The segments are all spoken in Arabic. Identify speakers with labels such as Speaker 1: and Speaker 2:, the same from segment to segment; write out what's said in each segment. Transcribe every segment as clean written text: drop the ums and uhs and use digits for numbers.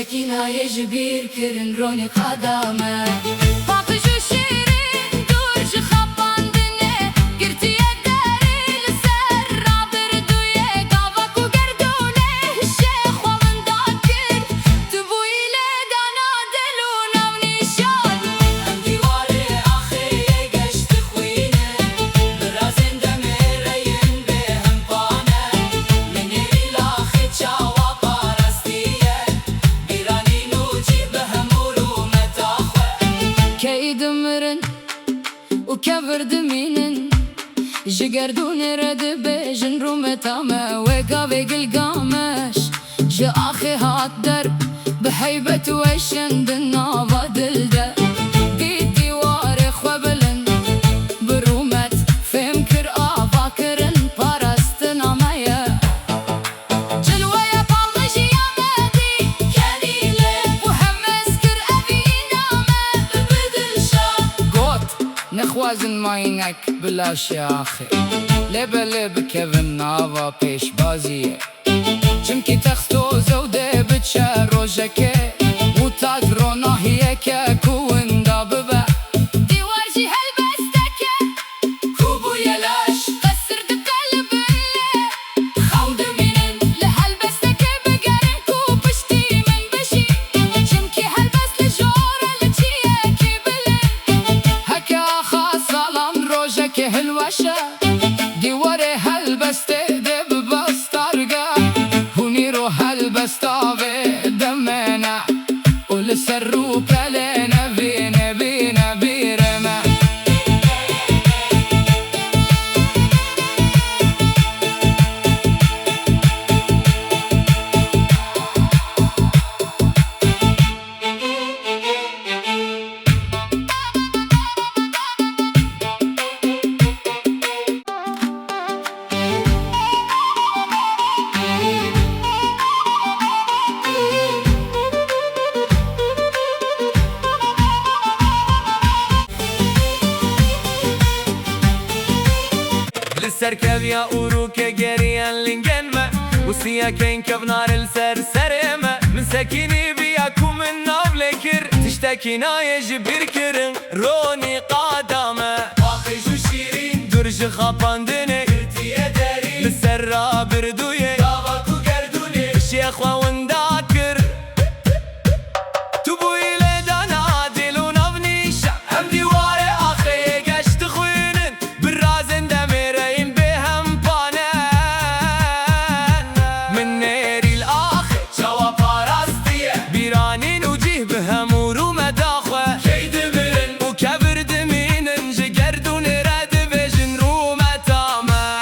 Speaker 1: سكينة يجبير كرن روني قدامه باقي جو شيرين دور جو خبان دنه قرتي يداري لسر رابر دويه قافك وقردونه الشيخ ومن داكر تبوي لدانا دلونا ونشان
Speaker 2: ام ديواري اخي قشت خوينه برازن دميرين بهم بانه من الاخي تشاوى بارستيه قراني نوجي بهم ورومة اخوه
Speaker 1: كيد مرن وكبر دمينن جقردون رد بيجن رومتامه وقاوي قلقامش جا اخي هات درب بحيبة وشن دنافا دلده بيتي وارخ وبلن برومت فمكر افاكرن بارستنا مايا جلوية بالمشي يا مهدي
Speaker 2: كنيله
Speaker 1: وهم اسكر ابي نامه
Speaker 2: ببدل شام
Speaker 1: قوت نخوازن ماينك بلاش يا اخي لب لب كيفن نافا پیش بازیه چمکی تختو زوده بچه روژکه و تاج رو ناهیه که کوندا ببه دیوار جی هل بستکه
Speaker 2: كوبو يلاش
Speaker 1: قصر دقلب اللي
Speaker 2: خوند منن
Speaker 1: لهل بستکه بگرن کو پشتی من بشی چمکی هل بست لجور لچیه کی بلن هکا خاص سالان روژکه هلوشه دیواره هل بسته ده ببستارگه هونی رو هل بستاوه دمنه ولسر رو پلنه بینه بینه بیرمه
Speaker 3: لسركب يا أوروك جريان لنجنمة وسيا كين كبنار السر سرمة من سكيني بياكم من نابلكر تشتكينا يجبر كرن روني قادمة
Speaker 2: باقي جو شيرين
Speaker 3: درج خاباندني
Speaker 2: قرتي يداري
Speaker 3: لسر رابر دويه
Speaker 2: قافك وقردونه
Speaker 3: الشيخ ونداكر تبوي لدانا دلونا بنيشا
Speaker 2: ام ديواري اخي
Speaker 3: قشت خوينن بالرازن دميرين بهم بانان من نيري الآخر
Speaker 2: تشاوى بارستيه
Speaker 3: بيرانين وجيه بهم ورومة داخوه
Speaker 2: كيد مرن
Speaker 3: وكبر دمينن جقردون رد بجن رومة تاما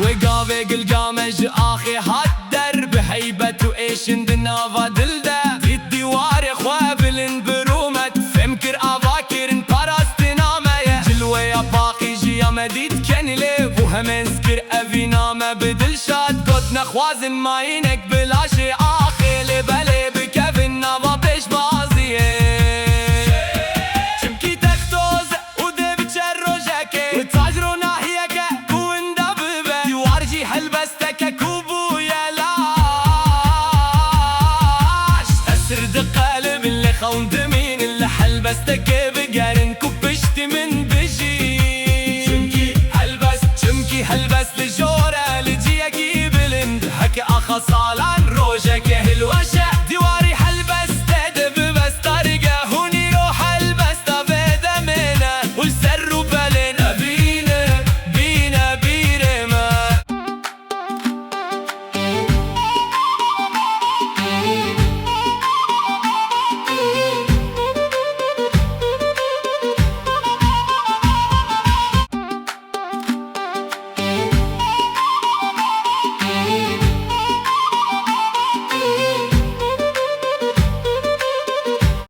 Speaker 3: وقافي قلقامج آخي هادر بحيبة وإيشن دنافا دلده الديوار خوابلن برومة فمكر أفاكرن باراستنا مايا جلوية باقي جيا مديد كنلي وهم انسكر أفي نامه بدل شاد قد نخوازن ماينك بلاشي آخي لبالي بكفن نافا بيش بازيه چمکی تختوز و ده بچه روژکه و تاج رو ناحیه کوندا ببه دیوار جی حل بسته کوبو یلاش اسر دقالب اللي خوند مين اللي حل بسته